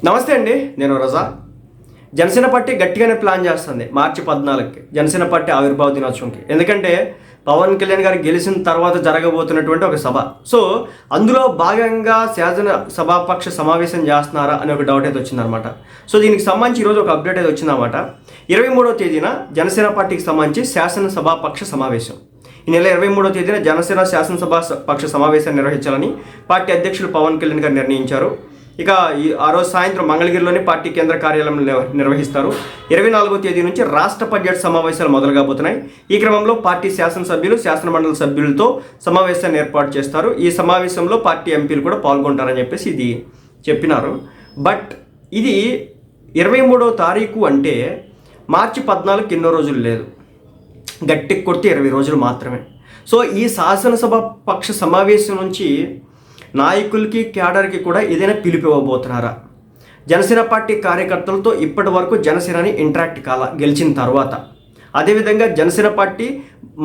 నమస్తే అండి, నేను రజా. జనసేన పార్టీ గట్టిగానే ప్లాన్ చేస్తుంది మార్చి 14కి జనసేన పార్టీ ఆవిర్భావ దినోత్సవంకి. ఎందుకంటే పవన్ కళ్యాణ్ గారు గెలిచిన తర్వాత జరగబోతున్నటువంటి ఒక సభ. సో అందులో భాగంగా శాసన సభాపక్ష సమావేశం చేస్తున్నారా అనే ఒక డౌట్ అయితే వచ్చిందనమాట. సో దీనికి సంబంధించి ఈరోజు ఒక అప్డేట్ అయితే వచ్చిందన్నమాట. 23వ తేదీన జనసేన పార్టీకి సంబంధించి శాసన సభాపక్ష సమావేశం. ఈ నెల 23వ తేదీన జనసేన శాసనసభ పక్ష సమావేశాన్ని నిర్వహించాలని పార్టీ అధ్యక్షులు పవన్ కళ్యాణ్ గారు నిర్ణయించారు. ఇక ఆ రోజు సాయంత్రం మంగళగిరిలోని పార్టీ కేంద్ర కార్యాలయంలో నిర్వహిస్తారు. 24వ తేదీ నుంచి రాష్ట్ర బడ్జెట్ సమావేశాలు మొదలు కాబోతున్నాయి. ఈ క్రమంలో పార్టీ శాసనసభ్యులు, శాసనమండలి సభ్యులతో సమావేశాన్ని ఏర్పాటు చేస్తారు. ఈ సమావేశంలో పార్టీ ఎంపీలు కూడా పాల్గొంటారని చెప్పేసి ఇది చెప్పినారు. బట్ ఇది 23వ తారీఖు అంటే మార్చి 14కి ఎన్నో రోజులు లేదు, గట్టికి కొడితే 20 రోజులు మాత్రమే. సో ఈ శాసనసభ పక్ష సమావేశం నుంచి నాయకులకి, క్యాడర్కి కూడా ఏదైనా పిలుపు ఇవ్వబోతున్నారా? జనసేన పార్టీ కార్యకర్తలతో ఇప్పటి వరకు జనసేనని ఇంటరాక్ట్ కాల గెలిచిన తర్వాత. అదేవిధంగా జనసేన పార్టీ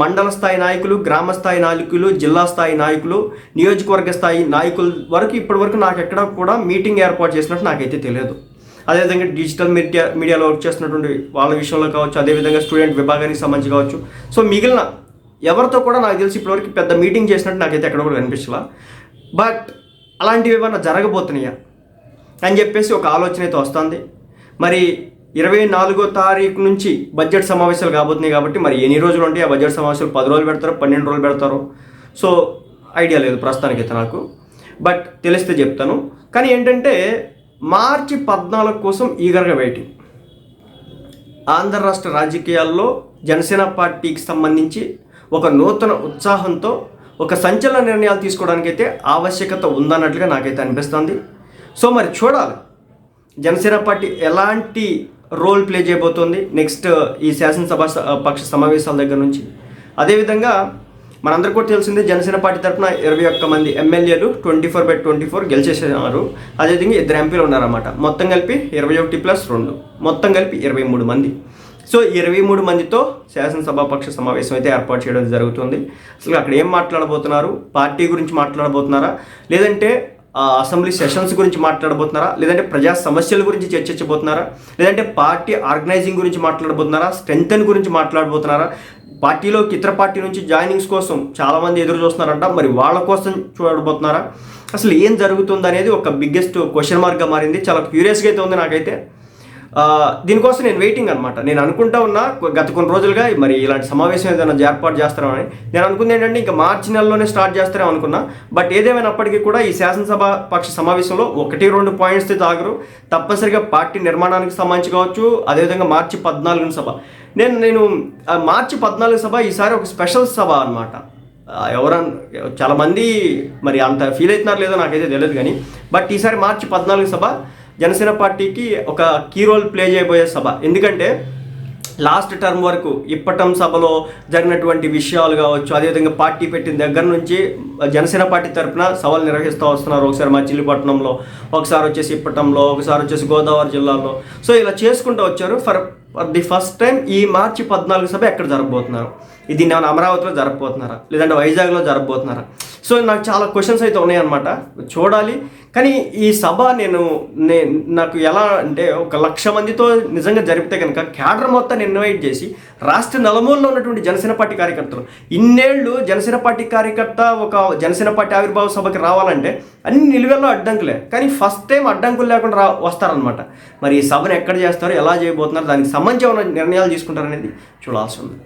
మండల స్థాయి నాయకులు, గ్రామ స్థాయి నాయకులు, జిల్లా స్థాయి నాయకులు, నియోజకవర్గ స్థాయి నాయకుల వరకు ఇప్పటి వరకు నాకు ఎక్కడ కూడా మీటింగ్ ఏర్పాటు చేసినట్టు నాకైతే తెలియదు. అదేవిధంగా డిజిటల్ మీడియాలో వర్క్ చేస్తున్నటువంటి వాళ్ళ విషయంలో కావచ్చు, అదేవిధంగా స్టూడెంట్ విభాగానికి సంబంధించి కావచ్చు. సో మిగిలిన ఎవరితో కూడా నాకు తెలిసి ఇప్పటివరకు పెద్ద మీటింగ్ చేసినట్టు నాకైతే ఎక్కడ కూడా కనిపించలా. బట్ అలాంటివి ఏమన్నా జరగబోతున్నాయా అని చెప్పేసి ఒక ఆలోచన అయితే వస్తుంది. మరి 24వ తారీఖు నుంచి బడ్జెట్ సమావేశాలు కాబోతున్నాయి కాబట్టి మరి ఎన్ని రోజులు ఉంటాయి ఆ బడ్జెట్ సమావేశాలు? 10 రోజులు పెడతారో, 12 రోజులు పెడతారో? సో ఐడియా లేదు ప్రస్తుతానికైతే నాకు. బట్ తెలిస్తే చెప్తాను. కానీ ఏంటంటే మార్చి 14 కోసం ఈగర్గా వెయిటింగ్. ఆంధ్ర రాష్ట్ర రాజకీయాల్లో జనసేన పార్టీకి సంబంధించి ఒక నూతన ఉత్సాహంతో ఒక సంచలన నిర్ణయాలు తీసుకోవడానికి అయితే ఆవశ్యకత ఉందన్నట్లుగా నాకైతే అనిపిస్తుంది. సో మరి చూడాలి జనసేన పార్టీ ఎలాంటి రోల్ ప్లే చేయబోతోంది నెక్స్ట్ ఈ శాసనసభ పక్ష సమావేశాల దగ్గర నుంచి. అదేవిధంగా మనందరికీ కూడా తెలిసిందే, జనసేన పార్టీ తరఫున 21 మంది ఎమ్మెల్యేలు 24/24 గెలిచేసారు. అదేవిధంగా 2 ఎంపీలు ఉన్నారన్నమాట. మొత్తం కలిపి 21+2 మొత్తం కలిపి 23 మంది. సో 23 మందితో శాసనసభాపక్ష సమావేశం అయితే ఏర్పాటు చేయడం జరుగుతుంది. అసలు అక్కడ ఏం మాట్లాడబోతున్నారు? పార్టీ గురించి మాట్లాడబోతున్నారా, లేదంటే అసెంబ్లీ సెషన్స్ గురించి మాట్లాడబోతున్నారా, లేదంటే ప్రజా సమస్యల గురించి చర్చించబోతున్నారా, లేదంటే పార్టీ ఆర్గనైజింగ్ గురించి మాట్లాడబోతున్నారా, స్ట్రెంగ్తన్ గురించి మాట్లాడబోతున్నారా? పార్టీలోకి ఇతర పార్టీ నుంచి జాయినింగ్స్ కోసం చాలామంది ఎదురు చూస్తున్నారంట, మరి వాళ్ళ కోసం చూడబోతున్నారా? అసలు ఏం జరుగుతుంది అనేది ఒక బిగ్గెస్ట్ క్వశ్చన్ మార్క్గా మారింది. చాలా క్యూరియస్గా అయితే ఉంది నాకైతే. దీనికోసం నేను వెయిటింగ్ అనమాట. నేను అనుకుంటా ఉన్నా గత కొన్ని రోజులుగా మరి ఇలాంటి సమావేశం ఏదైనా ఏర్పాటు చేస్తారని. నేను అనుకుంది ఏంటంటే ఇంకా మార్చి నెలలోనే స్టార్ట్ చేస్తారేమో అనుకున్నా. బట్ ఏదేమైనప్పటికీ కూడా ఈ శాసనసభ పక్ష సమావేశంలో 1-2 పాయింట్స్ తాగరు. తప్పనిసరిగా పార్టీ నిర్మాణానికి సంబంధించి కావచ్చు, అదేవిధంగా మార్చి 14 సభ. నేను మార్చి 14 సభ ఈసారి ఒక స్పెషల్ సభ అనమాట. చాలామంది మరి అంత ఫీల్ అవుతున్నారు లేదో నాకైతే తెలియదు కానీ, బట్ ఈసారి మార్చి 14 సభ జనసేన పార్టీకి ఒక కీ రోల్ ప్లే చేయబోయే సభ. ఎందుకంటే లాస్ట్ టర్మ్ వరకు ఇప్పటం సభలో జరిగినటువంటి విషయాలు కావచ్చు, అదేవిధంగా పార్టీ పెట్టిన దగ్గర నుంచి జనసేన పార్టీ తరఫున సభలు నిర్వహిస్తూ వస్తున్నారు. ఒకసారి మచిలీపట్నంలో, ఒకసారి వచ్చేసి ఇప్పటంలో, ఒకసారి వచ్చేసి గోదావరి జిల్లాలో. సో ఇలా చేసుకుంటూ వచ్చారు. ఫర్ ది ఫస్ట్ టైం ఈ మార్చి 14 సభ ఎక్కడ జరగబోతున్నారు? ఇది ఏమైనా అమరావతిలో జరగబోతున్నారా, లేదంటే వైజాగ్లో జరగబోతున్నారా? సో నాకు చాలా క్వశ్చన్స్ అయితే ఉన్నాయన్నమాట. చూడాలి. కానీ ఈ సభ నాకు ఎలా అంటే 1,00,000 మందితో నిజంగా జరిపితే కనుక క్యాడర్ మొత్తాన్ని ఇన్వైట్ చేసి రాష్ట్ర నలుమూలలో ఉన్నటువంటి జనసేన పార్టీ కార్యకర్తలు, ఇన్నేళ్ళు జనసేన పార్టీ కార్యకర్త ఒక జనసేన పార్టీ ఆవిర్భావ సభకి రావాలంటే అన్ని నిలువెల్లో అడ్డంకులే, కానీ ఫస్ట్ టైం అడ్డంకులు లేకుండా వస్తారనమాట. మరి ఈ సభను ఎక్కడ చేస్తారో, ఎలా చేయబోతున్నారు, దానికి సంబంధించి ఏమైనా నిర్ణయాలు తీసుకుంటారనేది చూడాల్సి ఉంది.